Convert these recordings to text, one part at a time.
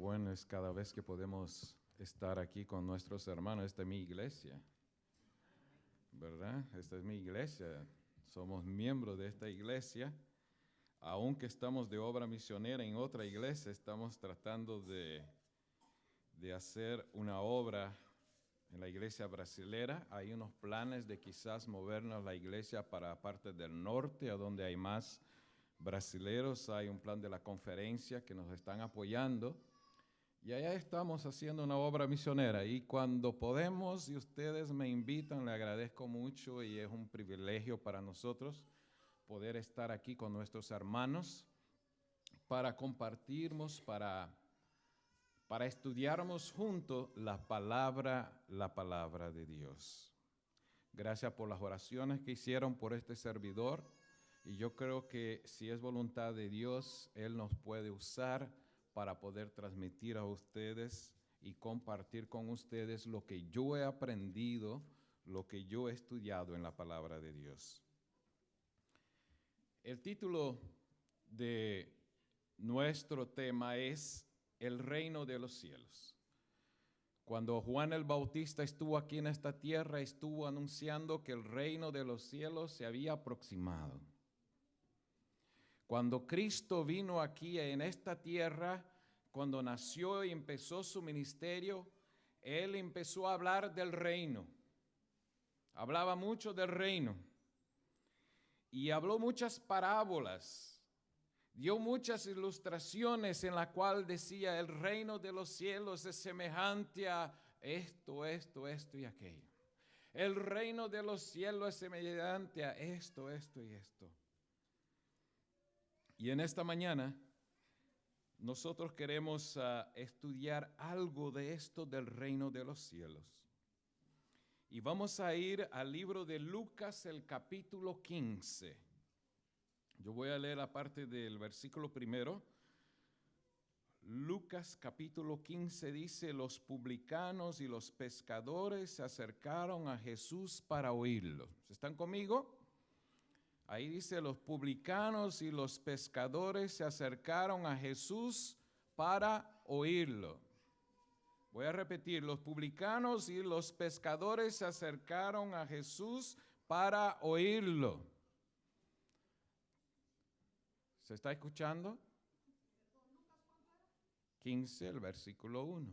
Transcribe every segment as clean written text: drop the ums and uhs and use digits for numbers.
bueno es cada vez que podemos estar aquí con nuestros hermanos. Esta es mi iglesia, ¿verdad? Esta es mi iglesia. Somos miembros de esta iglesia. Aunque estamos de obra misionera en otra iglesia, estamos tratando de hacer una obra en la iglesia brasilera. Hay unos planes de quizás movernos la iglesia para parte del norte, a donde hay más brasileros. Hay un plan de la conferencia que nos están apoyando. Y allá estamos haciendo una obra misionera. Y cuando podemos y ustedes me invitan, le agradezco mucho y es un privilegio para nosotros poder estar aquí con nuestros hermanos para compartirnos, para estudiarnos juntos la palabra de Dios. Gracias por las oraciones que hicieron por este servidor. Y yo creo que si es voluntad de Dios, Él nos puede usar para poder transmitir a ustedes y compartir con ustedes lo que yo he aprendido, lo que yo he estudiado en la palabra de Dios. El título de nuestro tema es El reino de los cielos. Cuando Juan el Bautista estuvo aquí en esta tierra, estuvo anunciando que el reino de los cielos se había aproximado. Cuando Cristo vino aquí en esta tierra, cuando nació y empezó su ministerio, Él empezó a hablar del reino. Hablaba mucho del reino. Y habló muchas parábolas. Dio muchas ilustraciones en las cuales decía el reino de los cielos es semejante a esto y aquello. El reino de los cielos es semejante a esto y esto. Y en esta mañana nosotros queremos estudiar algo de esto del reino de los cielos. Y vamos a ir al libro de Lucas, el capítulo 15. Yo voy a leer la parte del versículo primero. Lucas capítulo 15 dice, los publicanos y los pescadores se acercaron a Jesús para oírlo. ¿Están conmigo? Ahí dice, los publicanos y los pescadores se acercaron a Jesús para oírlo. Voy a repetir, los publicanos y los pescadores se acercaron a Jesús para oírlo. ¿Se está escuchando? 15, el versículo 1.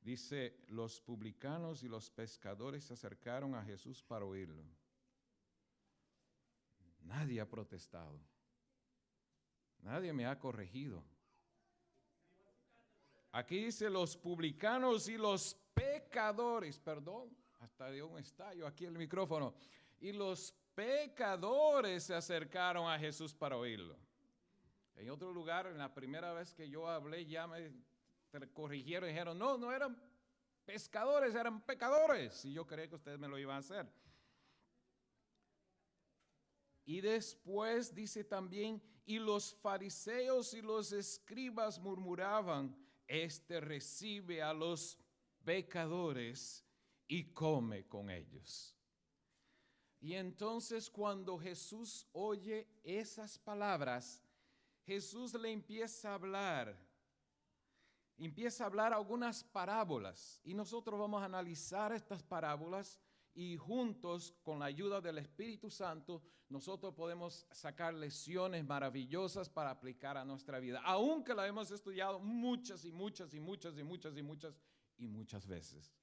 Dice, los publicanos y los pescadores se acercaron a Jesús para oírlo. Nadie ha protestado. Nadie me ha corregido. Aquí dice los publicanos y los pecadores, perdón, hasta dio un estallo aquí en el micrófono. Y los pecadores se acercaron a Jesús para oírlo. En otro lugar, en la primera vez que yo hablé, ya me corrigieron y dijeron, no eran pescadores, eran pecadores. Y yo creía que ustedes me lo iban a hacer. Y después dice también, y los fariseos y los escribas murmuraban, este recibe a los pecadores y come con ellos. Y entonces cuando Jesús oye esas palabras, Jesús le empieza a hablar algunas parábolas. Y nosotros vamos a analizar estas parábolas y juntos, con la ayuda del Espíritu Santo, nosotros podemos sacar lecciones maravillosas para aplicar a nuestra vida, aunque la hemos estudiado muchas veces.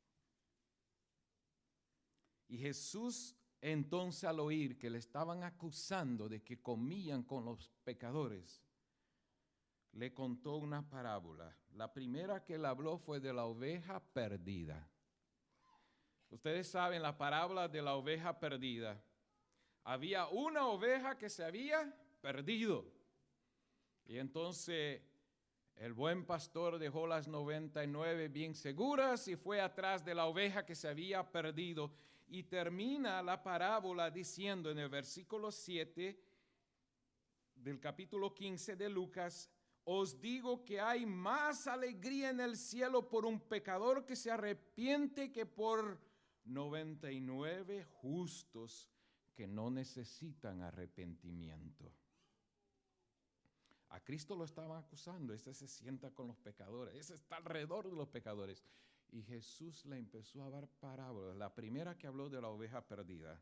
Y Jesús, entonces, al oír que le estaban acusando de que comían con los pecadores, le contó una parábola. La primera que él habló fue de la oveja perdida. Ustedes saben la parábola de la oveja perdida. Había una oveja que se había perdido. Y entonces el buen pastor dejó las 99 bien seguras y fue atrás de la oveja que se había perdido. Y termina la parábola diciendo en el versículo 7 del capítulo 15 de Lucas, os digo que hay más alegría en el cielo por un pecador que se arrepiente que por 99 justos que no necesitan arrepentimiento. A Cristo lo estaban acusando. Este se sienta con los pecadores. Ese está alrededor de los pecadores. Y Jesús le empezó a dar parábolas. La primera que habló de la oveja perdida.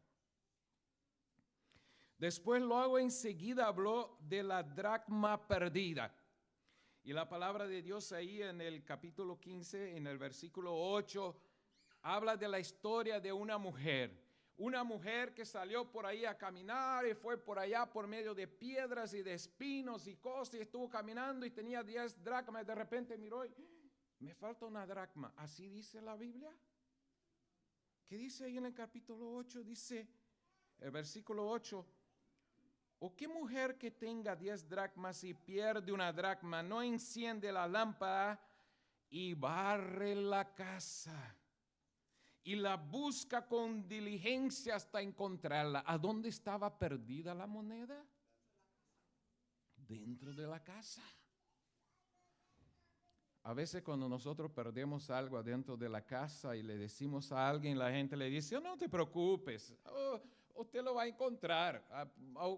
Después luego enseguida habló de la dracma perdida. Y la palabra de Dios ahí en el capítulo 15, en el versículo 8, habla de la historia de una mujer. Una mujer que salió por ahí a caminar y fue por allá por medio de piedras y de espinos y cosas, y estuvo caminando y tenía 10 dracmas. De repente miró y me falta una dracma. ¿Así dice la Biblia? ¿Qué dice ahí en el capítulo 8? Dice, el versículo 8, ¿o qué mujer que tenga 10 dracmas y pierde una dracma no enciende la lámpara y barre la casa y la busca con diligencia hasta encontrarla? ¿A dónde estaba perdida la moneda? Dentro de la casa. A veces cuando nosotros perdemos algo adentro de la casa y le decimos a alguien, la gente le dice, oh, no te preocupes, usted lo va a encontrar.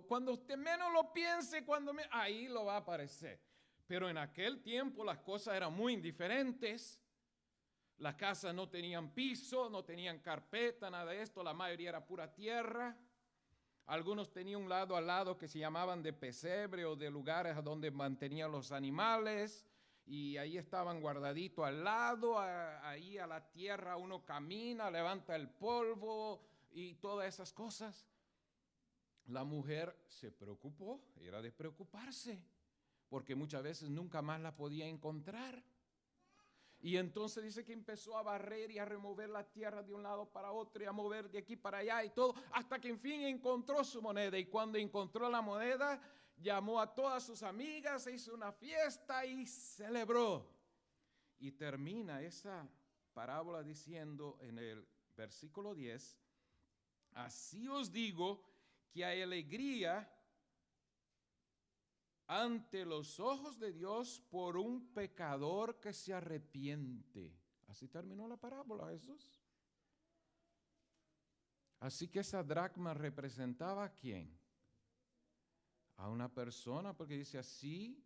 Cuando usted menos lo piense, ahí lo va a aparecer. Pero en aquel tiempo las cosas eran muy diferentes. Las casas no tenían piso, no tenían carpeta, nada de esto. La mayoría era pura tierra. Algunos tenían un lado al lado que se llamaban de pesebre o de lugares donde mantenían los animales. Y ahí estaban guardaditos al lado, ahí a la tierra uno camina, levanta el polvo y todas esas cosas. La mujer se preocupó, era de preocuparse, porque muchas veces nunca más la podía encontrar. Y entonces dice que empezó a barrer y a remover la tierra de un lado para otro y a mover de aquí para allá y todo, hasta que en fin encontró su moneda. Y cuando encontró la moneda, llamó a todas sus amigas, hizo una fiesta y celebró. Y termina esa parábola diciendo en el versículo 10, así os digo que hay alegría ante los ojos de Dios por un pecador que se arrepiente. Así terminó la parábola, Jesús. Así que esa dracma representaba ¿a quién? A una persona, porque dice así,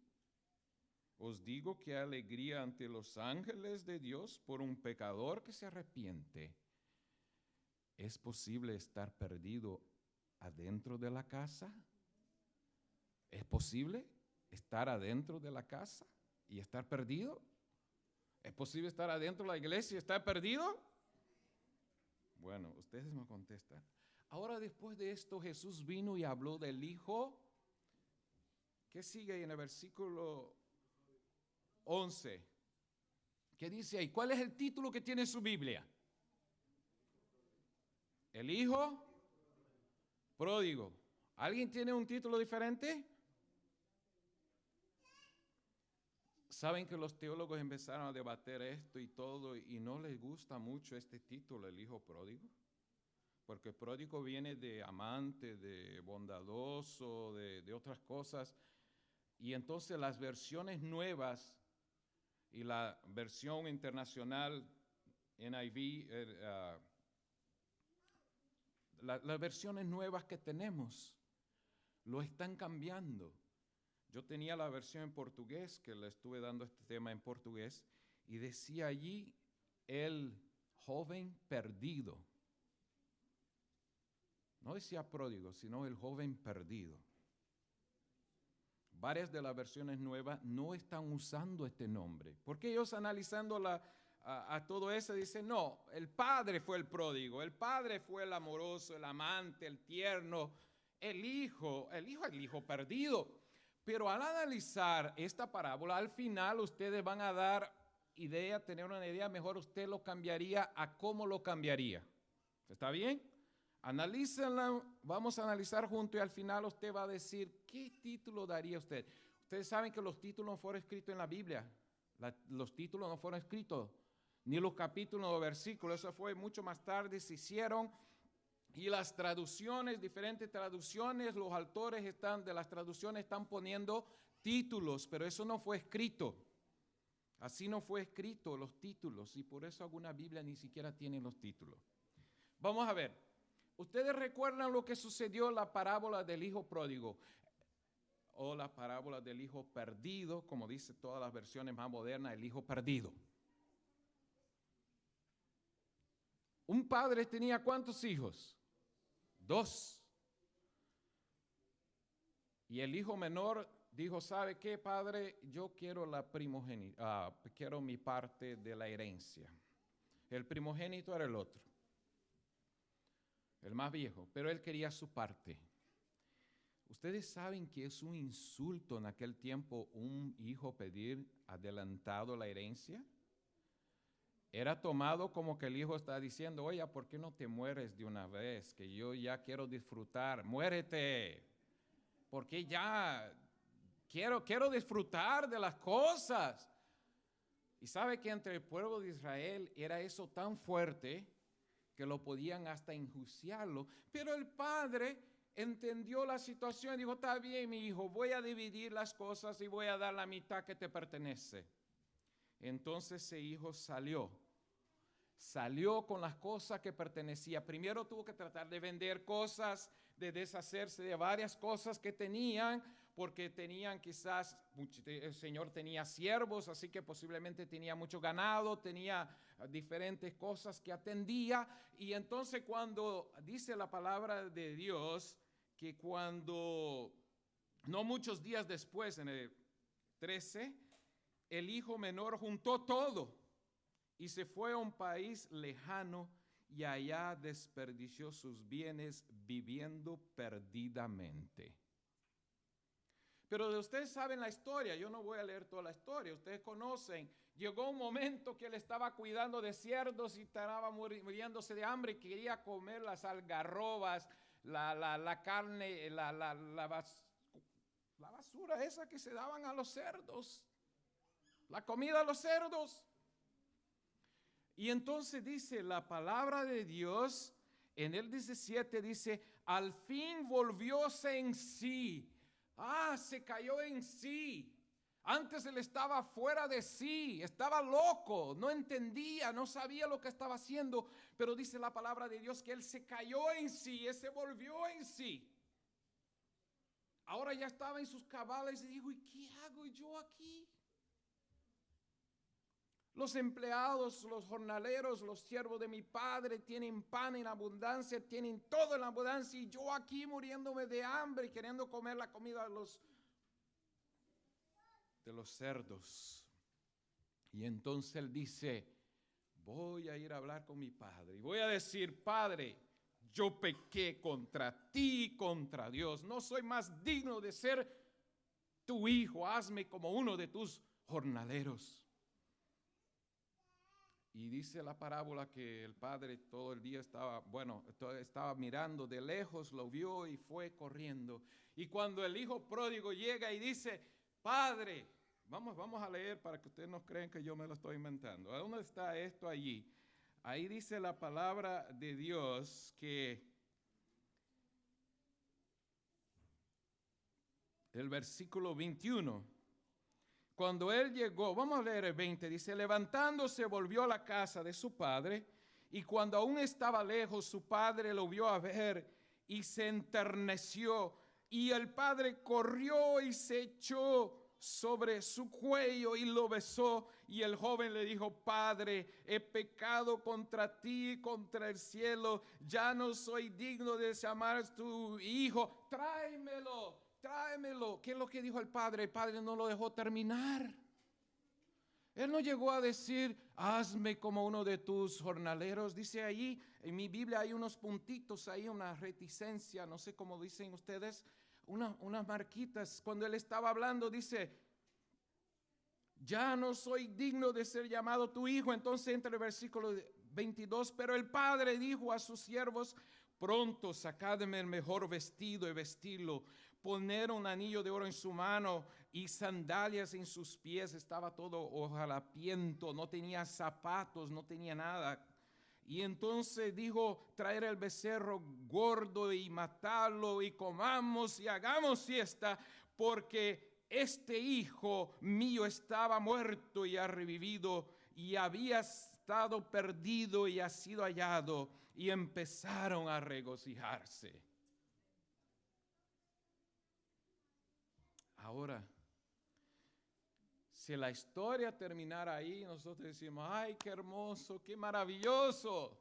os digo que hay alegría ante los ángeles de Dios por un pecador que se arrepiente. ¿Es posible estar perdido adentro de la casa? ¿Es posible estar adentro de la casa y estar perdido? ¿Es posible estar adentro de la iglesia y estar perdido? Bueno, ustedes me contestan. Ahora después de esto Jesús vino y habló del Hijo. ¿Qué sigue ahí en el versículo 11? ¿Qué dice ahí? ¿Cuál es el título que tiene su Biblia? El Hijo Pródigo. ¿Alguien tiene un título diferente? Saben que los teólogos empezaron a debatir esto y todo, y no les gusta mucho este título, el Hijo Pródigo, porque pródigo viene de amante, de bondadoso, de otras cosas, y entonces las versiones nuevas y la versión internacional NIV, las versiones nuevas que tenemos lo están cambiando. Yo tenía la versión en portugués, que le estuve dando este tema en portugués, y decía allí el joven perdido. No decía pródigo, sino el joven perdido. Varias de las versiones nuevas no están usando este nombre, porque ellos analizando a todo eso dicen, no, el padre fue el pródigo, el padre fue el amoroso, el amante, el tierno, el hijo es el hijo perdido. Pero al analizar esta parábola, al final ustedes van a tener una idea mejor, usted lo cambiaría a cómo lo cambiaría. ¿Está bien? Analícenla, vamos a analizar juntos y al final usted va a decir, ¿qué título daría usted? Ustedes saben que los títulos no fueron escritos en la Biblia. Los títulos no fueron escritos, ni los capítulos o versículos, eso fue mucho más tarde, se hicieron. Y las traducciones, diferentes traducciones, los autores de las traducciones están poniendo títulos, pero eso no fue escrito. Así no fue escrito los títulos, y por eso alguna Biblia ni siquiera tiene los títulos. Vamos a ver. ¿Ustedes recuerdan lo que sucedió en la parábola del hijo pródigo? o la parábola del hijo perdido, como dice todas las versiones más modernas, el hijo perdido. Un padre tenía ¿cuántos hijos? 2. Y el hijo menor dijo, ¿sabe qué, padre? Yo quiero la primogénita, quiero mi parte de la herencia. El primogénito era el otro, el más viejo, pero él quería su parte. Ustedes saben que es un insulto en aquel tiempo un hijo pedir adelantado la herencia. Era tomado como que el hijo está diciendo, oye, ¿por qué no te mueres de una vez? Que yo ya quiero disfrutar, muérete, porque ya quiero disfrutar de las cosas. Y sabe que entre el pueblo de Israel era eso tan fuerte que lo podían hasta enjuiciarlo, pero el padre entendió la situación y dijo, está bien, mi hijo, voy a dividir las cosas y voy a dar la mitad que te pertenece. Entonces ese hijo salió con las cosas que pertenecían. Primero tuvo que tratar de vender cosas, de deshacerse de varias cosas que tenían, porque tenían quizás, el Señor tenía siervos, así que posiblemente tenía mucho ganado, tenía diferentes cosas que atendía. Y entonces cuando dice la palabra de Dios, que cuando, no muchos días después, en el 13, el hijo menor juntó todo y se fue a un país lejano y allá desperdició sus bienes viviendo perdidamente. Pero ustedes saben la historia, yo no voy a leer toda la historia, ustedes conocen. Llegó un momento que él estaba cuidando de cerdos y estaba muriéndose de hambre y quería comer las algarrobas, la carne, la basura esa que se daban a los cerdos, la comida a los cerdos. Y entonces dice la palabra de Dios, en el 17 dice, al fin volvióse en sí. Se cayó en sí. Antes él estaba fuera de sí, estaba loco, no entendía, no sabía lo que estaba haciendo, pero dice la palabra de Dios que él se cayó en sí, él se volvió en sí. Ahora ya estaba en sus cabales y dijo, ¿y qué hago yo aquí? Los empleados, los jornaleros, los siervos de mi padre tienen pan en abundancia, tienen todo en abundancia, y yo aquí muriéndome de hambre y queriendo comer la comida de los cerdos. Y entonces él dice, voy a ir a hablar con mi padre y voy a decir, Padre, yo pequé contra ti, contra Dios, no soy más digno de ser tu hijo, hazme como uno de tus jornaleros. Y dice la parábola que el padre todo el día estaba mirando de lejos, lo vio y fue corriendo. Y cuando el hijo pródigo llega y dice, Padre, vamos a leer para que ustedes no crean que yo me lo estoy inventando. ¿A dónde está esto allí? Ahí dice la palabra de Dios que el versículo 21. Cuando él llegó, vamos a leer el 20, dice, levantándose volvió a la casa de su padre, y cuando aún estaba lejos, su padre lo vio a ver y se enterneció, y el padre corrió y se echó sobre su cuello y lo besó, y el joven le dijo, Padre, he pecado contra ti, contra el cielo, ya no soy digno de llamar tu hijo, tráemelo. ¿Qué es lo que dijo el padre? El padre no lo dejó terminar. Él no llegó a decir, hazme como uno de tus jornaleros. Dice ahí, en mi Biblia hay unos puntitos ahí, una reticencia, no sé cómo dicen ustedes, unas marquitas. Cuando él estaba hablando, dice, ya no soy digno de ser llamado tu hijo. Entonces entra el versículo 22, pero el padre dijo a sus siervos, pronto sacadme el mejor vestido y vestirlo, poner un anillo de oro en su mano y sandalias en sus pies. Estaba todo hojalapiento, no tenía zapatos, no tenía nada. Y entonces dijo, traer el becerro gordo y matarlo y comamos y hagamos fiesta, porque este hijo mío estaba muerto y ha revivido, y había estado perdido y ha sido hallado. Y empezaron a regocijarse. Ahora, si la historia terminara ahí, nosotros decimos, ay, qué hermoso, qué maravilloso.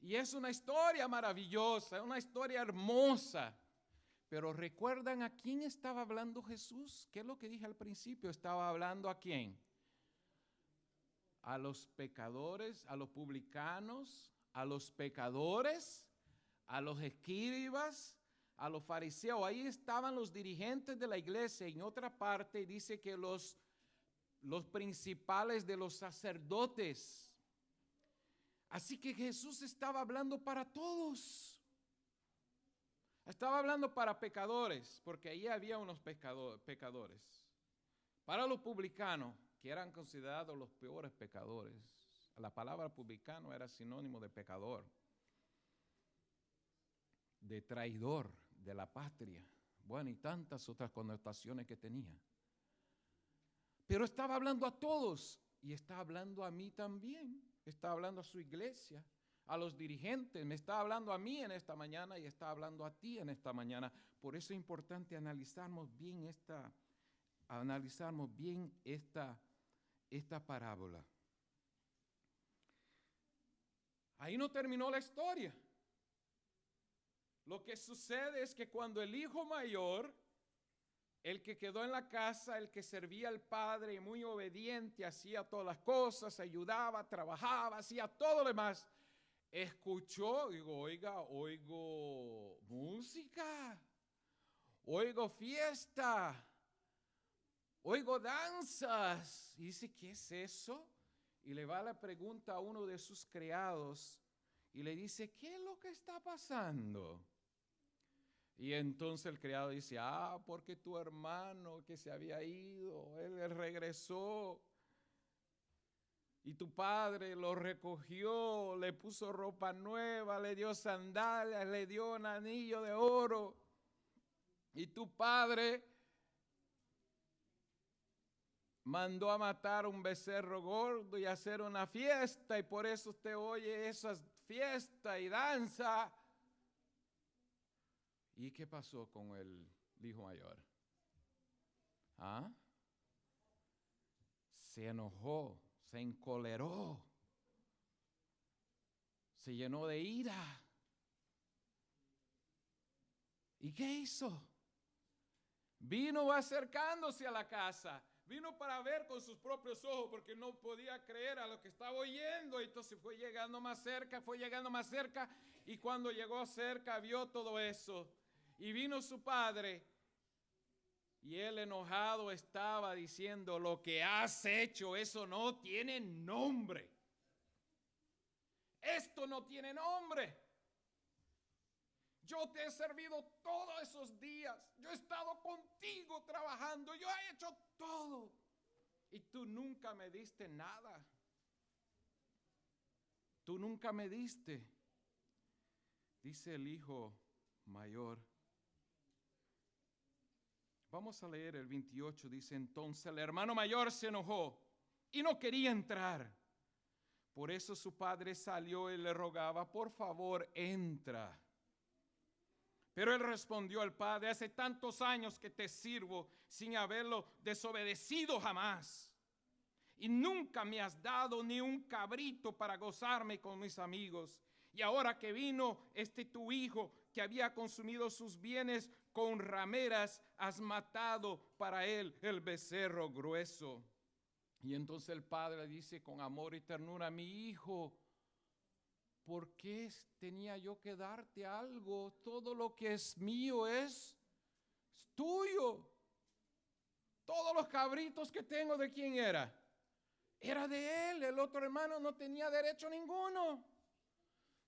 Y es una historia maravillosa, una historia hermosa. Pero ¿recuerdan a quién estaba hablando Jesús? ¿Qué es lo que dije al principio? Estaba hablando ¿a quién? A los pecadores, a los publicanos, a los pecadores, a los escribas, a los fariseos. Ahí estaban los dirigentes de la iglesia. En otra parte dice que los principales de los sacerdotes. Así que Jesús estaba hablando para todos. Estaba hablando para pecadores, porque ahí había unos pecadores. Para los publicanos, que eran considerados los peores pecadores. La palabra publicano era sinónimo de pecador, de traidor de la patria. Bueno, y tantas otras connotaciones que tenía. Pero estaba hablando a todos y está hablando a mí también. Está hablando a su iglesia, a los dirigentes. Me está hablando a mí en esta mañana y está hablando a ti en esta mañana. Por eso es importante analizarnos bien esta parábola. Ahí no terminó la historia. Lo que sucede es que cuando el hijo mayor, el que quedó en la casa, el que servía al padre, muy obediente, hacía todas las cosas, ayudaba, trabajaba, hacía todo lo demás, escuchó, oigo música, oigo fiesta, oigo danzas. Y dice, ¿qué es eso? Y le va la pregunta a uno de sus criados y le dice, ¿qué es lo que está pasando? Y entonces el criado dice, porque tu hermano que se había ido, él regresó. Y tu padre lo recogió, le puso ropa nueva, le dio sandalias, le dio un anillo de oro. Y tu padre mandó a matar un becerro gordo y hacer una fiesta. Y por eso usted oye esas fiestas y danza. ¿Y qué pasó con el hijo mayor? Se enojó, se encoleró, se llenó de ira. ¿Y qué hizo? Vino acercándose a la casa, vino para ver con sus propios ojos porque no podía creer a lo que estaba oyendo. Entonces fue llegando más cerca y cuando llegó cerca vio todo eso. Y vino su padre y él enojado estaba diciendo, lo que has hecho, eso no tiene nombre. Esto no tiene nombre. Yo te he servido todos esos días. Yo he estado contigo trabajando. Yo he hecho todo. Y tú nunca me diste nada. Tú nunca me diste. Dice el hijo mayor. Vamos a leer el 28. Dice, entonces el hermano mayor se enojó y no quería entrar. Por eso su padre salió y le rogaba, por favor, entra. Pero él respondió al padre, hace tantos años que te sirvo sin haberlo desobedecido jamás. Y nunca me has dado ni un cabrito para gozarme con mis amigos. Y ahora que vino tu hijo que había consumido sus bienes con rameras, has matado para él el becerro grueso. Y entonces el padre dice con amor y ternura, mi hijo, ¿por qué tenía yo que darte algo? Todo lo que es mío es tuyo. Todos los cabritos que tengo, ¿de quién era? Era de él. El otro hermano no tenía derecho ninguno.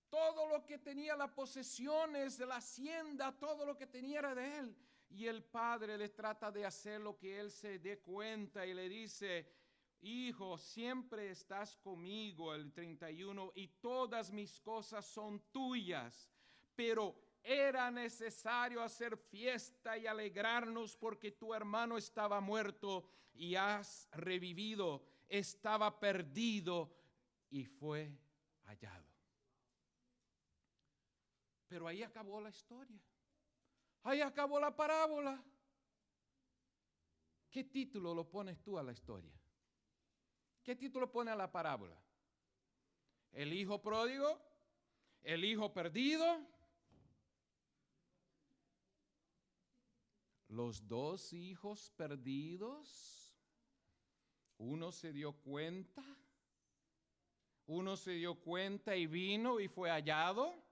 Todo lo que tenía, las posesiones de la hacienda, todo lo que tenía era de él. Y el padre le trata de hacer lo que él se dé cuenta y le dice, hijo, siempre estás conmigo, el 31, y todas mis cosas son tuyas, pero era necesario hacer fiesta y alegrarnos porque tu hermano estaba muerto y has revivido, estaba perdido y fue hallado. Pero ahí acabó la historia, ahí acabó la parábola. ¿qué título lo pones tú a la historia? ¿Qué título pone a la parábola? ¿El hijo pródigo? ¿El hijo perdido? Los dos hijos perdidos. Uno se dio cuenta y vino y fue hallado.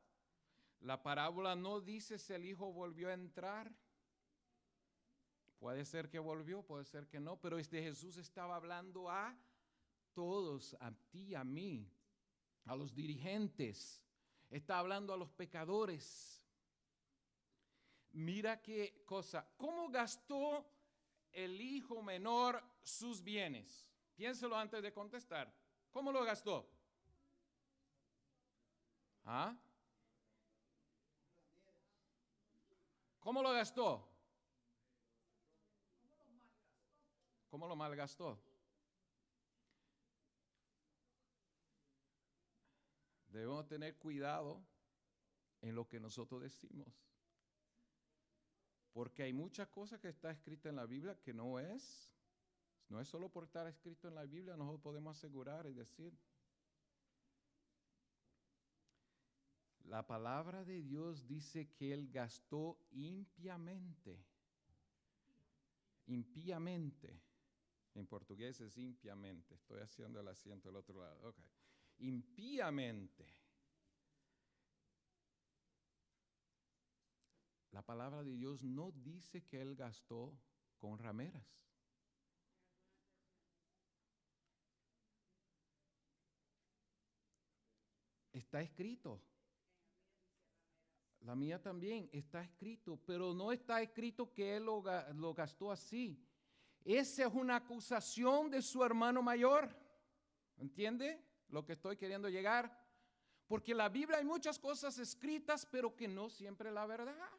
La parábola no dice si el hijo volvió a entrar. Puede ser que volvió, puede ser que no, pero Jesús estaba hablando a todos, a ti, a mí, a los dirigentes. Está hablando a los pecadores. Mira qué cosa. ¿Cómo gastó el hijo menor sus bienes? Piénselo antes de contestar. ¿Cómo lo gastó? ¿Ah? ¿Cómo lo gastó? ¿Cómo lo malgastó? Debemos tener cuidado en lo que nosotros decimos. Porque hay muchas cosas que está escrita en la Biblia que no es solo por estar escrito en la Biblia, nosotros podemos asegurar y decir. La palabra de Dios dice que él gastó impíamente. Impíamente. En portugués es impiamente. Estoy haciendo el acento del otro lado. Okay. Impíamente. La palabra de Dios no dice que él gastó con rameras. Está escrito. La mía también está escrito, pero no está escrito que él lo gastó así. Esa es una acusación de su hermano mayor. ¿Entiende lo que estoy queriendo llegar? Porque en la Biblia hay muchas cosas escritas, pero que no siempre es la verdad.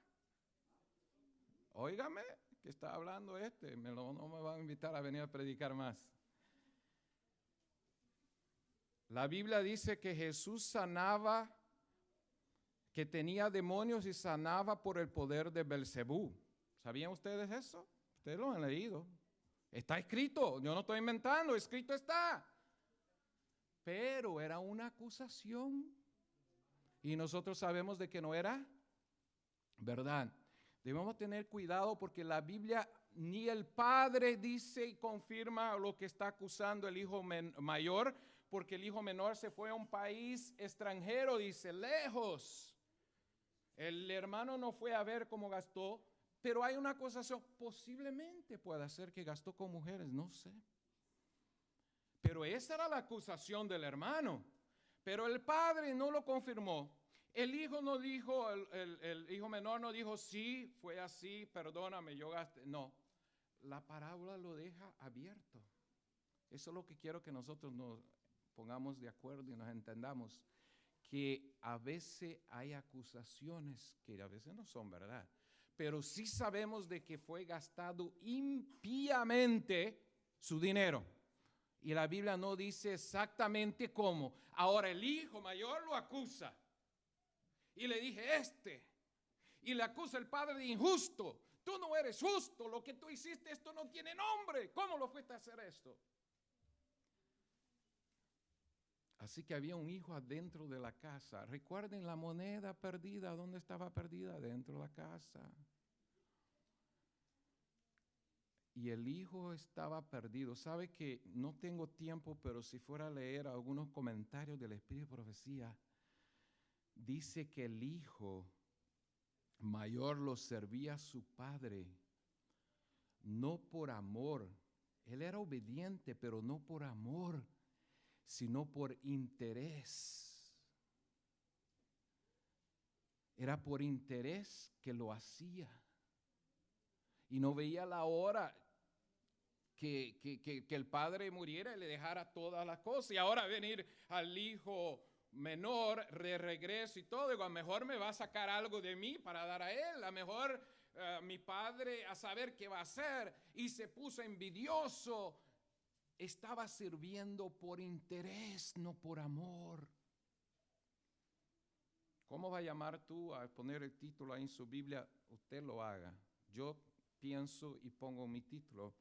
Óigame, que está hablando no me va a invitar a venir a predicar más. La Biblia dice que Jesús sanaba, que tenía demonios y sanaba por el poder de Belcebú. ¿Sabían ustedes eso? Ustedes lo han leído. Está escrito, yo no estoy inventando, escrito está. Pero era una acusación. Y nosotros sabemos de que no era verdad. Debemos tener cuidado porque la Biblia ni el padre dice y confirma lo que está acusando el hijo mayor, porque el hijo menor se fue a un país extranjero, dice, lejos. El hermano no fue a ver cómo gastó, pero hay una acusación. Posiblemente pueda ser que gastó con mujeres, no sé. Pero esa era la acusación del hermano. Pero el padre no lo confirmó. El hijo no dijo, el hijo menor no dijo, sí, fue así, perdóname, yo gasté. No, la parábola lo deja abierto. Eso es lo que quiero que nosotros nos pongamos de acuerdo y nos entendamos. Que a veces hay acusaciones que a veces no son verdad. Pero sí sabemos de que fue gastado impíamente su dinero. Y la Biblia no dice exactamente cómo. Ahora el hijo mayor lo acusa. Y le dije, y le acusa el padre de injusto. Tú no eres justo, lo que tú hiciste, esto no tiene nombre. ¿Cómo lo fuiste a hacer esto? Así que había un hijo adentro de la casa. Recuerden la moneda perdida, ¿dónde estaba perdida? Dentro de la casa. Y el hijo estaba perdido. ¿Sabe que no tengo tiempo, pero si fuera a leer algunos comentarios del Espíritu de Profecía, dice que el hijo mayor lo servía a su padre, no por amor. Él era obediente, pero no por amor, sino por interés. Era por interés que lo hacía. Y no veía la hora que el padre muriera y le dejara todas las cosas. Y ahora venir al hijo menor de regreso y todo, digo, a lo mejor me va a sacar algo de mí para dar a él, a lo mejor mi padre a saber qué va a hacer, y se puso envidioso. Estaba sirviendo por interés, no por amor. ¿Cómo va a llamar tú a poner el título ahí en su Biblia? Usted lo haga. Yo pienso y pongo mi título.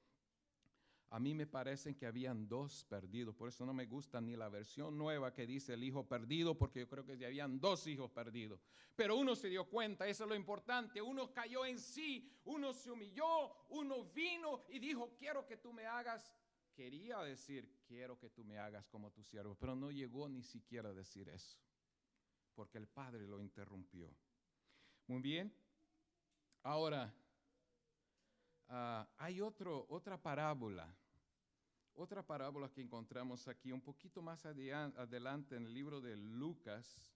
A mí me parece que habían 2 perdidos, por eso no me gusta ni la versión nueva que dice el hijo perdido, porque yo creo que ya habían 2 hijos perdidos. Pero uno se dio cuenta, eso es lo importante, uno cayó en sí, uno se humilló, uno vino y dijo, quiero que tú me hagas. Quería decir, quiero que tú me hagas como tu siervo, pero no llegó ni siquiera a decir eso, porque el padre lo interrumpió. Muy bien, ahora hay otra parábola que encontramos aquí un poquito más adelante en el libro de Lucas,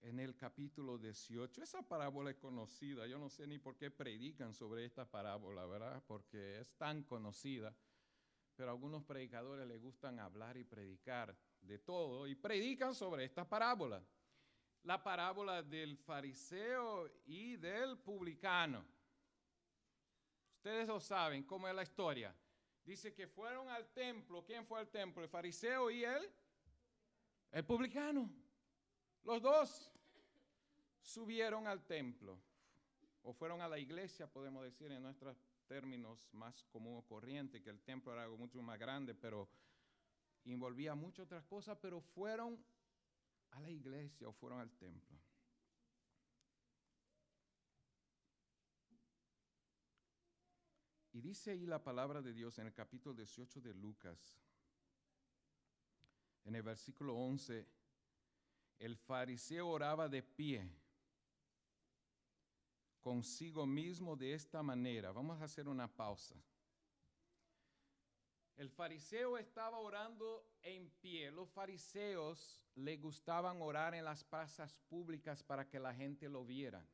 en el capítulo 18. Esa parábola es conocida, yo no sé ni por qué predican sobre esta parábola, ¿verdad? Porque es tan conocida, pero a algunos predicadores les gustan hablar y predicar de todo y predican sobre esta parábola. La parábola del fariseo y del publicano. Ustedes lo saben, ¿cómo es la historia? Dice que fueron al templo. ¿Quién fue al templo? ¿El fariseo y el publicano? Los 2 subieron al templo. O fueron a la iglesia, podemos decir en nuestros términos más común o corriente, que el templo era algo mucho más grande, pero envolvía muchas otras cosas, pero fueron a la iglesia o fueron al templo. Y dice ahí la palabra de Dios en el capítulo 18 de Lucas, en el versículo 11, el fariseo oraba de pie consigo mismo de esta manera. Vamos a hacer una pausa. El fariseo estaba orando en pie. Los fariseos les gustaban orar en las plazas públicas para que la gente lo viera.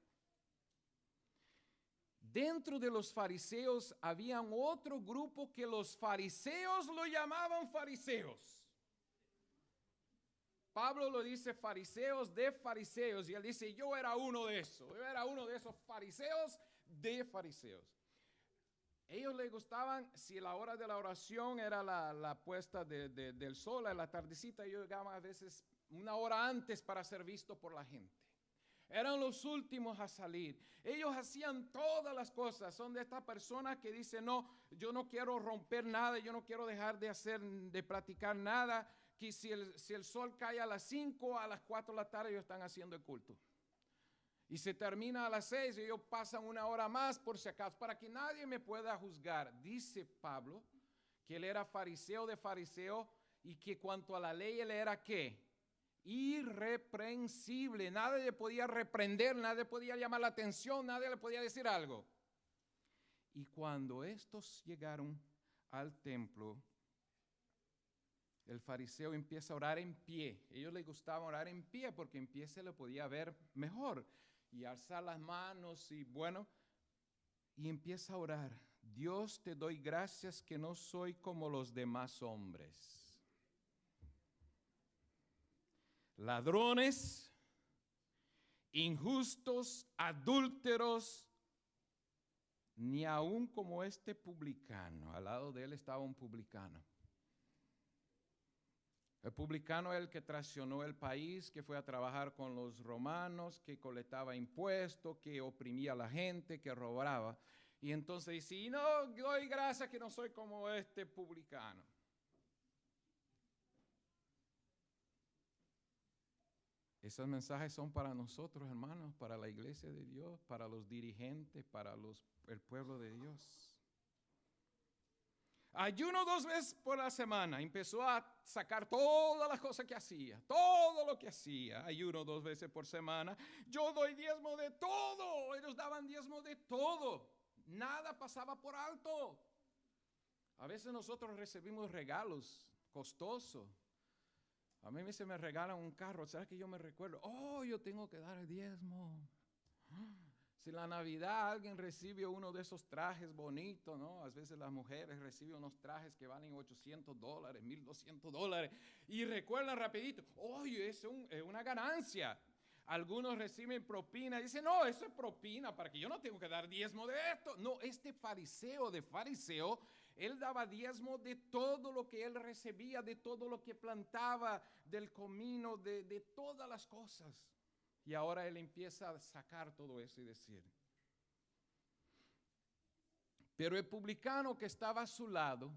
Dentro de los fariseos había otro grupo que los fariseos lo llamaban fariseos. Pablo lo dice fariseos de fariseos y él dice yo era uno de esos. Yo era uno de esos fariseos de fariseos. Ellos les gustaban, si la hora de la oración era la puesta del sol, a la tardecita, ellos llegaban a veces una hora antes para ser visto por la gente. Eran los últimos a salir. Ellos hacían todas las cosas. Son de estas personas que dicen, no, yo no quiero romper nada, yo no quiero dejar de practicar nada, que si el sol cae a las 5, a las 4 de la tarde ellos están haciendo el culto. Y se termina a las 6 y ellos pasan una hora más por si acaso, para que nadie me pueda juzgar. Dice Pablo que él era fariseo de fariseo y que cuanto a la ley él era ¿qué? Irreprensible. Nadie le podía reprender, nadie le podía llamar la atención, nadie le podía decir algo. Y cuando estos llegaron al templo, el fariseo empieza a orar en pie. A ellos les gustaba orar en pie porque en pie se le podía ver mejor. Y alzar las manos y bueno, y empieza a orar. Dios, te doy gracias que no soy como los demás hombres. Ladrones, injustos, adúlteros, ni aún como este publicano. Al lado de él estaba un publicano. El publicano es el que traicionó el país, que fue a trabajar con los romanos, que colectaba impuestos, que oprimía a la gente, que robaba. Y entonces dice, y no doy gracias que no soy como este publicano. Esos mensajes son para nosotros, hermanos, para la iglesia de Dios, para los dirigentes, para el pueblo de Dios. Ayuno 2 veces por la semana. Empezó a sacar todas las cosas que hacía. Todo lo que hacía. Ayuno 2 veces por semana. Yo doy diezmo de todo. Ellos daban diezmo de todo. Nada pasaba por alto. A veces nosotros recibimos regalos costosos. A mí se me regalan un carro. ¿Sabes que yo me recuerdo? Oh, yo tengo que dar el diezmo. Si en la Navidad alguien recibe uno de esos trajes bonitos, ¿no? A veces las mujeres reciben unos trajes que valen $800, $1,200 y recuerdan rapidito, oye, es una ganancia. Algunos reciben propina y dicen, no, eso es propina para que yo no tengo que dar diezmo de esto. No, este fariseo, él daba diezmo de todo lo que él recibía, de todo lo que plantaba, del comino, de todas las cosas. Y ahora él empieza a sacar todo eso y decir. Pero el publicano que estaba a su lado,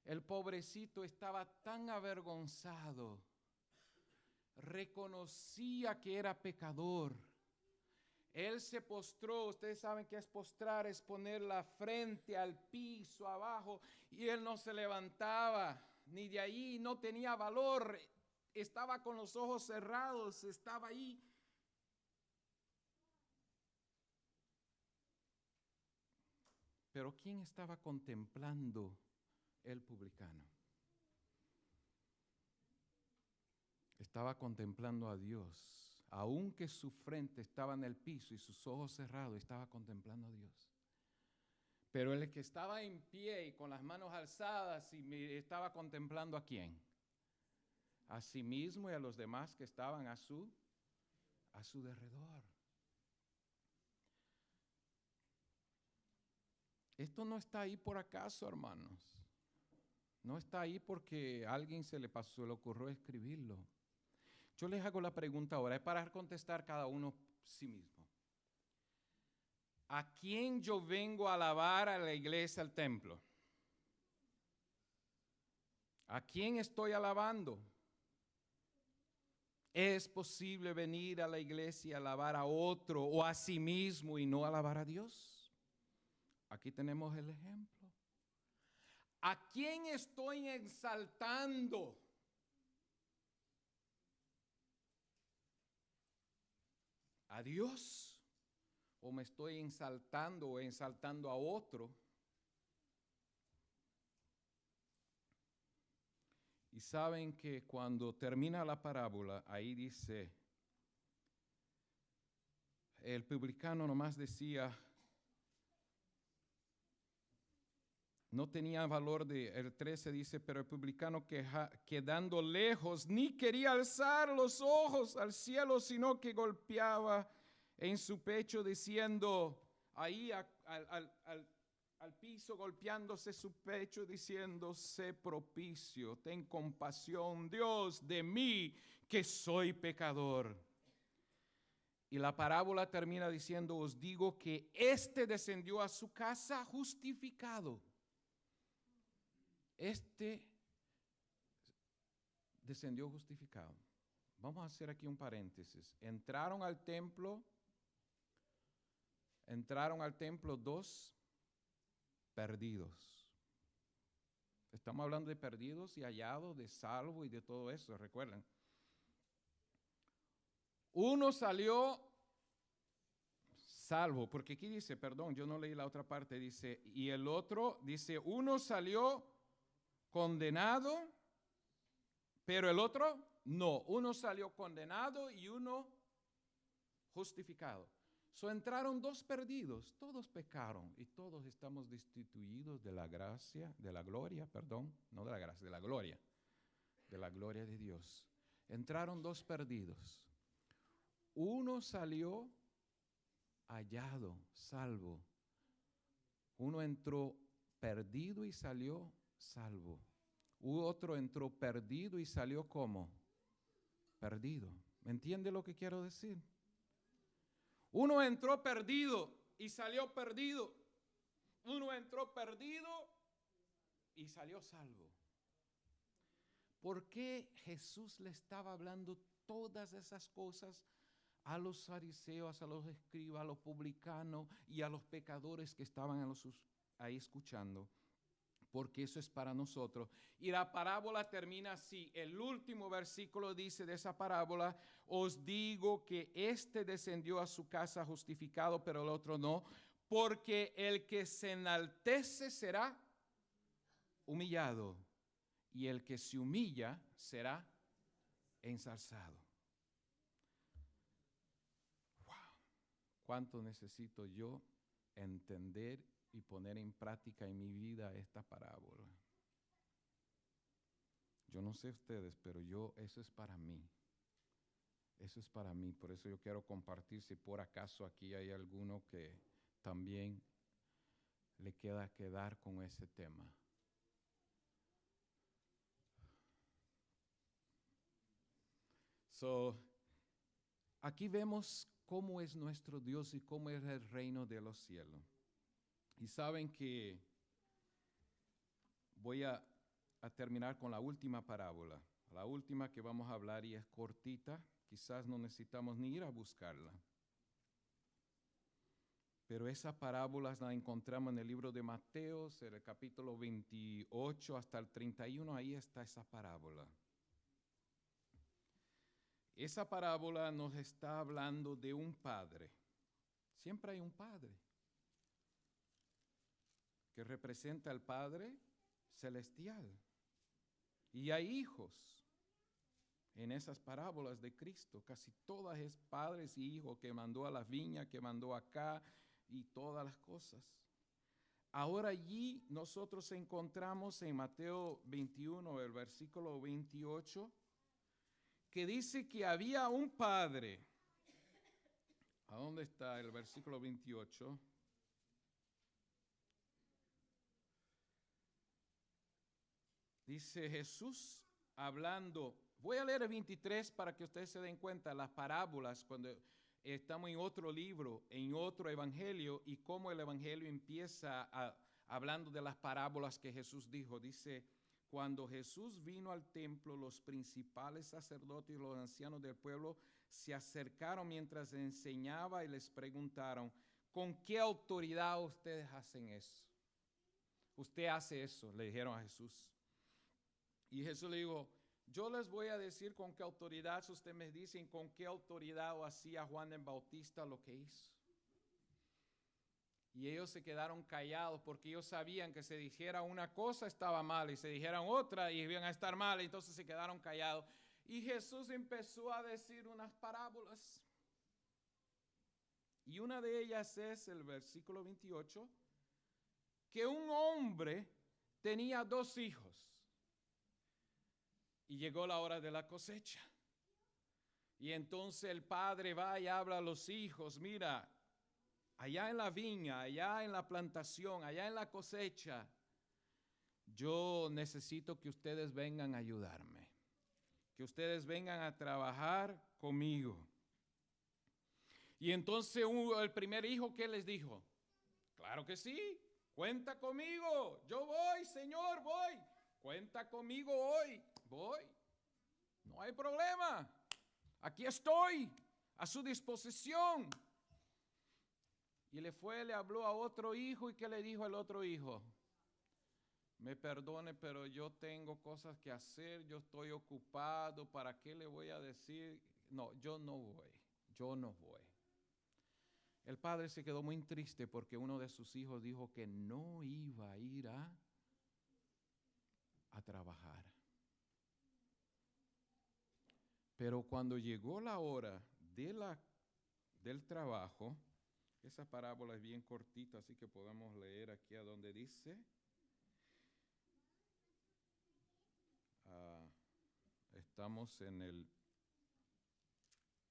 el pobrecito estaba tan avergonzado, reconocía que era pecador. Él se postró. Ustedes saben qué es postrar, es poner la frente al piso abajo, y él no se levantaba ni de ahí, no tenía valor, estaba con los ojos cerrados, estaba ahí. Pero ¿quién estaba contemplando el publicano? Estaba contemplando a Dios. Aunque su frente estaba en el piso y sus ojos cerrados, estaba contemplando a Dios. Pero el que estaba en pie y con las manos alzadas y estaba contemplando ¿a quién? A sí mismo y a los demás que estaban a su derredor. Esto no está ahí por acaso, hermanos. No está ahí porque a alguien se le ocurrió escribirlo. Yo les hago la pregunta ahora, es para contestar cada uno sí mismo. ¿A quién yo vengo a alabar a la iglesia, al templo? ¿A quién estoy alabando? ¿Es posible venir a la iglesia y alabar a otro o a sí mismo y no alabar a Dios? Aquí tenemos el ejemplo. ¿A quién estoy exaltando? ¿A Dios? ¿O me estoy exaltando o exaltando a otro? Y saben que cuando termina la parábola, ahí dice, el publicano nomás decía, no tenía valor el 13 dice, pero el publicano quedando lejos, ni quería alzar los ojos al cielo, sino que golpeaba en su pecho diciendo, ahí al piso, golpeándose su pecho, diciendo, sé propicio, ten compasión, Dios, de mí, que soy pecador. Y la parábola termina diciendo, os digo que éste descendió a su casa justificado. Este descendió justificado. Vamos a hacer aquí un paréntesis. Entraron al templo dos perdidos. Estamos hablando de perdidos y hallados, de salvo y de todo eso, recuerden. Uno salió salvo, porque aquí dice, perdón, yo no leí la otra parte, dice, y el otro, dice, uno salió condenado, pero el otro no. Uno salió condenado y uno justificado. Entraron dos perdidos, todos pecaron y todos estamos destituidos de la gracia, de la gloria, perdón, no de la gracia, de la gloria de Dios. Entraron dos perdidos. Uno salió hallado, salvo. Uno entró perdido y salió salvo. Otro entró perdido y salió como perdido. ¿Me entiende lo que quiero decir? Uno entró perdido y salió perdido. Uno entró perdido y salió salvo. ¿Por qué Jesús le estaba hablando todas esas cosas a los fariseos, a los escribas, a los publicanos y a los pecadores que estaban ahí escuchando? Porque eso es para nosotros. Y la parábola termina así. El último versículo dice de esa parábola, os digo que este descendió a su casa justificado, pero el otro no, porque el que se enaltece será humillado, y el que se humilla será ensalzado. Wow. ¿Cuánto necesito yo entender y poner en práctica en mi vida esta parábola? Yo no sé ustedes, pero eso es para mí. Eso es para mí. Por eso yo quiero compartir, si por acaso aquí hay alguno que también le queda quedar con ese tema. Aquí vemos cómo es nuestro Dios y cómo es el reino de los cielos. Y saben que voy a terminar con la última parábola, la última que vamos a hablar y es cortita, quizás no necesitamos ni ir a buscarla. Pero esa parábola la encontramos en el libro de Mateo, en el capítulo 28 hasta el 31, ahí está esa parábola. Esa parábola nos está hablando de un padre. Siempre hay un padre que representa al Padre celestial. Y hay hijos en esas parábolas de Cristo. Casi todas es padres y hijos que mandó a la viña, que mandó acá y todas las cosas. Ahora allí nosotros encontramos en Mateo 21, el versículo 28, que dice que había un padre. ¿A dónde está el versículo 28? Dice Jesús hablando, voy a leer el 23 para que ustedes se den cuenta las parábolas cuando estamos en otro libro, en otro evangelio y cómo el evangelio empieza hablando de las parábolas que Jesús dijo. Dice, cuando Jesús vino al templo, los principales sacerdotes y los ancianos del pueblo se acercaron mientras enseñaba y les preguntaron, ¿con qué autoridad ustedes hacen eso? Usted hace eso, le dijeron a Jesús. Y Jesús le dijo, yo les voy a decir con qué autoridad, si ustedes me dicen con qué autoridad hacía Juan el Bautista lo que hizo. Y ellos se quedaron callados porque ellos sabían que si dijera una cosa estaba mal y si dijeran otra iban a estar mal, entonces se quedaron callados. Y Jesús empezó a decir unas parábolas. Y una de ellas es el versículo 28, que un hombre tenía 2 hijos. Y llegó la hora de la cosecha. Y entonces el padre va y habla a los hijos, mira, allá en la viña, allá en la plantación, allá en la cosecha, yo necesito que ustedes vengan a ayudarme, que ustedes vengan a trabajar conmigo. Y entonces el primer hijo, ¿qué les dijo? Claro que sí, cuenta conmigo, yo voy, Señor, voy, cuenta conmigo hoy. Voy, no hay problema, aquí estoy, a su disposición. Y le habló a otro hijo y ¿qué le dijo el otro hijo? Me perdone, pero yo tengo cosas que hacer, yo estoy ocupado, ¿para qué le voy a decir? No, yo no voy. El padre se quedó muy triste porque uno de sus hijos dijo que no iba a ir a trabajar. Pero cuando llegó la hora del trabajo, esa parábola es bien cortita, así que podemos leer aquí a donde dice, estamos en el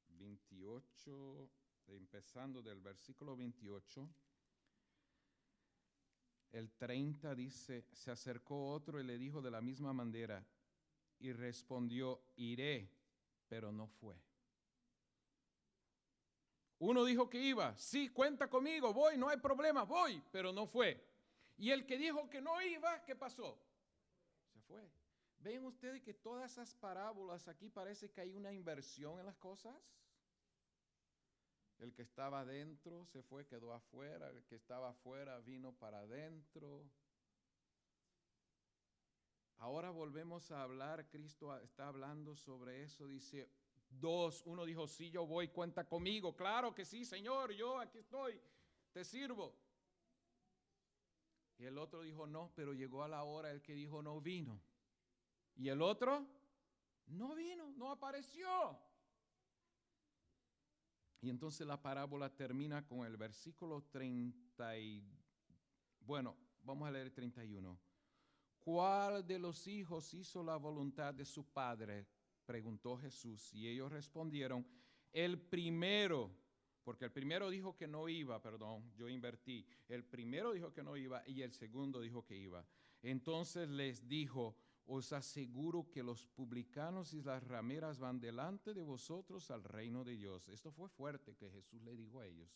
28, empezando del versículo 28, el 30 dice, se acercó otro y le dijo de la misma manera, y respondió, iré, pero no fue. Uno dijo que iba, sí, cuenta conmigo, voy, no hay problema, voy, pero no fue. Y el que dijo que no iba, ¿qué pasó? Se fue. ¿Ven ustedes que todas esas parábolas aquí parece que hay una inversión en las cosas? El que estaba adentro se fue, quedó afuera, el que estaba afuera vino para adentro. Ahora volvemos a hablar, Cristo está hablando sobre eso, dice, 2, uno dijo, sí, yo voy, cuenta conmigo, claro que sí, Señor, yo aquí estoy, te sirvo. Y el otro dijo, no, pero llegó a la hora, el que dijo no vino. Y el otro, no vino, no apareció. Y entonces la parábola termina con el versículo 30, vamos a leer el 31. ¿Cuál de los hijos hizo la voluntad de su padre? Preguntó Jesús. Y ellos respondieron, el primero, porque el primero dijo que no iba, yo invertí. El primero dijo que no iba y el segundo dijo que iba. Entonces les dijo, os aseguro que los publicanos y las rameras van delante de vosotros al reino de Dios. Esto fue fuerte que Jesús le dijo a ellos.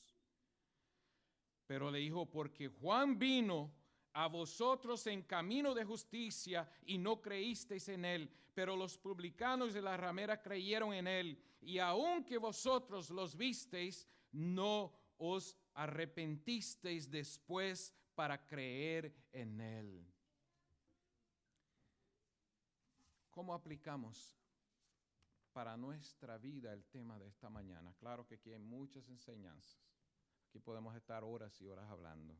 Pero le dijo, porque Juan vino a vosotros en camino de justicia y no creísteis en él, pero los publicanos de la ramera creyeron en él, y aunque vosotros los visteis, no os arrepentisteis después para creer en él. ¿Cómo aplicamos para nuestra vida el tema de esta mañana? Claro que aquí hay muchas enseñanzas. Aquí podemos estar horas y horas hablando.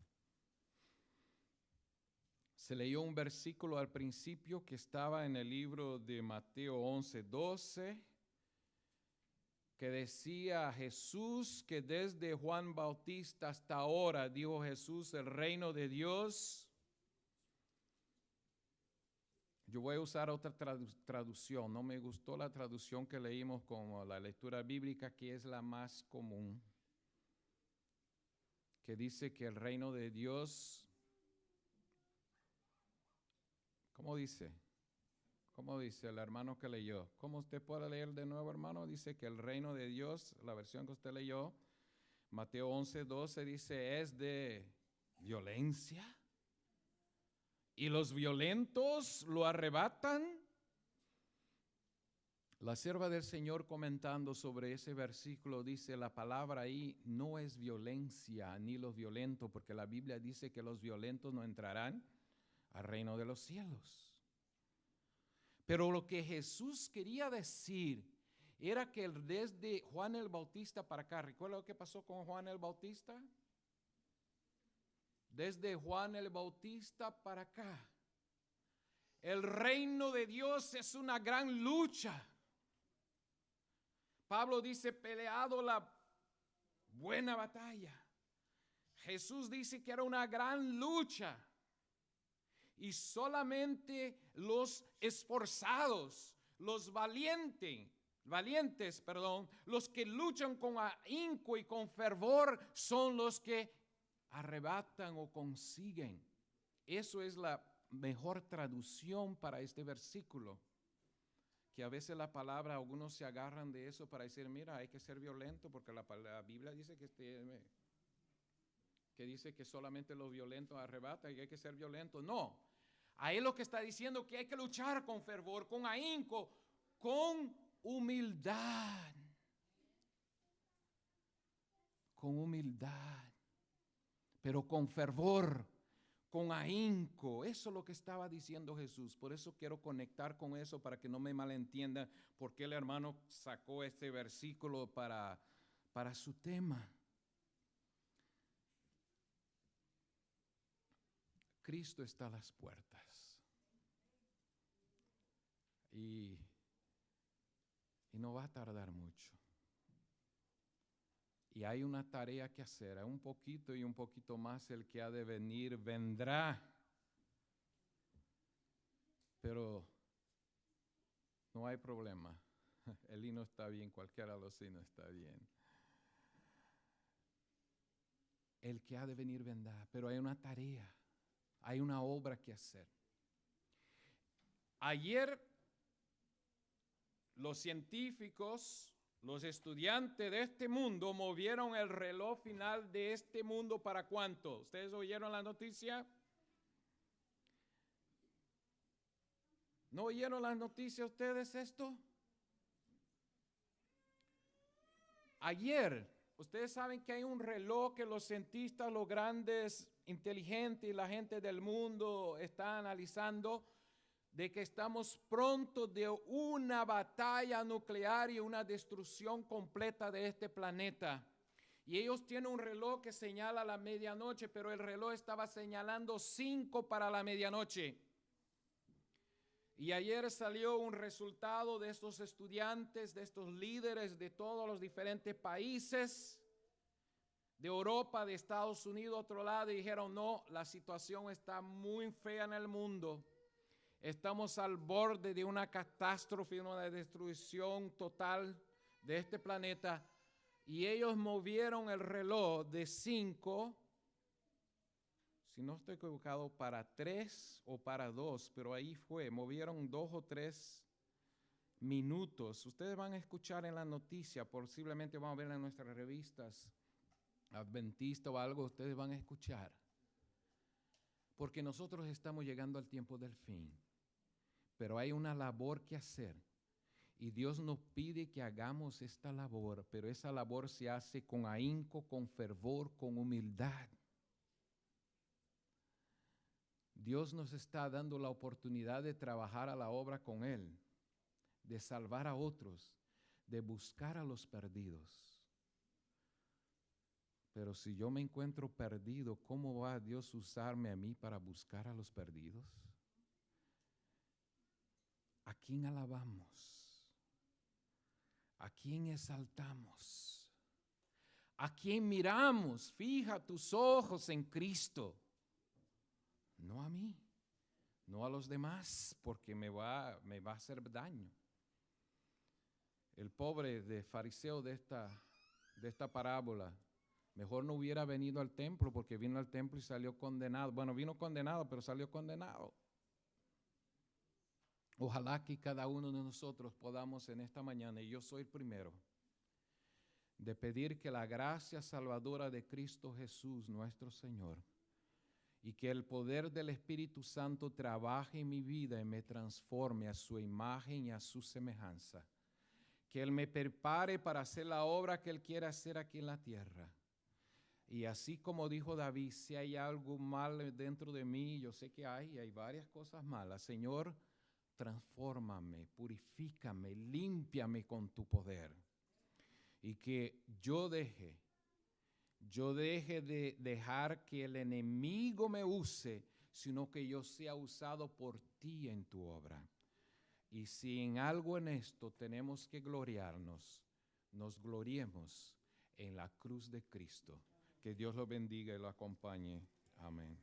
Se leyó un versículo al principio que estaba en el libro de Mateo 11:12, que decía Jesús que desde Juan Bautista hasta ahora, dijo Jesús, el reino de Dios. Yo voy a usar otra traducción. No me gustó la traducción que leímos como la lectura bíblica, que es la más común, que dice que el reino de Dios, ¿cómo dice? ¿Cómo dice el hermano que leyó? ¿Cómo usted puede leer de nuevo, hermano? Dice que el reino de Dios, la versión que usted leyó, Mateo 11:12, dice, es de violencia. Y los violentos lo arrebatan. La sierva del Señor, comentando sobre ese versículo, dice, la palabra ahí no es violencia ni los violentos, porque la Biblia dice que los violentos no entrarán al reino de los cielos. Pero lo que Jesús quería decir era que desde Juan el Bautista para acá, ¿recuerda lo que pasó con Juan el Bautista? Desde Juan el Bautista para acá, el reino de Dios es una gran lucha. Pablo dice, peleado la buena batalla. Jesús dice que era una gran lucha. Y solamente los esforzados, los valientes, los que luchan con ahínco y con fervor son los que arrebatan o consiguen. Eso es la mejor traducción para este versículo. Que a veces la palabra, algunos se agarran de eso para decir, mira, hay que ser violento, porque la Biblia dice que dice que solamente los violentos arrebatan y hay que ser violento. No, ahí lo que está diciendo que hay que luchar con fervor, con ahínco, con humildad. Con humildad, pero con fervor, con ahínco. Eso es lo que estaba diciendo Jesús. Por eso quiero conectar con eso para que no me malentiendan por qué el hermano sacó este versículo para su tema. Cristo está a las puertas. Y no va a tardar mucho. Y hay una tarea que hacer, un poquito y un poquito más. El que ha de venir vendrá. Pero no hay problema. El himno está bien, cualquiera de los himnos está bien. El que ha de venir vendrá, pero hay una tarea, hay una obra que hacer. Ayer los científicos, los estudiantes de este mundo movieron el reloj final de este mundo para ¿cuánto? ¿Ustedes oyeron la noticia? ¿No oyeron las noticias ustedes esto? Ayer, ustedes saben que hay un reloj que los cientistas, los grandes, inteligentes y la gente del mundo están analizando, de que estamos pronto de una batalla nuclear y una destrucción completa de este planeta. Y ellos tienen un reloj que señala la medianoche, pero el reloj estaba señalando 5 para la medianoche. Y ayer salió un resultado de estos estudiantes, de estos líderes de todos los diferentes países, de Europa, de Estados Unidos, otro lado, y dijeron, no, la situación está muy fea en el mundo. Estamos al borde de una catástrofe, una destrucción total de este planeta. Y ellos movieron el reloj de 5, si no estoy equivocado, para 3 o para 2, pero ahí fue, movieron 2 o 3 minutos. Ustedes van a escuchar en la noticia, posiblemente van a ver en nuestras revistas, adventista o algo, ustedes van a escuchar. Porque nosotros estamos llegando al tiempo del fin. Pero hay una labor que hacer. Y Dios nos pide que hagamos esta labor, pero esa labor se hace con ahínco, con fervor, con humildad. Dios nos está dando la oportunidad de trabajar a la obra con Él, de salvar a otros, de buscar a los perdidos. Pero si yo me encuentro perdido, ¿cómo va Dios a usarme a mí para buscar a los perdidos? ¿A quién alabamos? ¿A quién exaltamos? ¿A quién miramos? Fija tus ojos en Cristo. No a mí, no a los demás, porque me va a hacer daño. El pobre de fariseo de esta parábola, mejor no hubiera venido al templo, porque vino al templo y salió condenado. Bueno, vino condenado, pero salió condenado. Ojalá que cada uno de nosotros podamos en esta mañana, y yo soy el primero, de pedir que la gracia salvadora de Cristo Jesús, nuestro Señor, y que el poder del Espíritu Santo trabaje en mi vida y me transforme a su imagen y a su semejanza. Que Él me prepare para hacer la obra que Él quiere hacer aquí en la tierra. Y así como dijo David, si hay algo mal dentro de mí, yo sé que hay varias cosas malas. Señor, transfórmame, purifícame, límpiame con tu poder. Y que yo deje de dejar que el enemigo me use, sino que yo sea usado por ti en tu obra. Y si en algo en esto tenemos que gloriarnos, nos gloriemos en la cruz de Cristo. Que Dios lo bendiga y lo acompañe. Amén.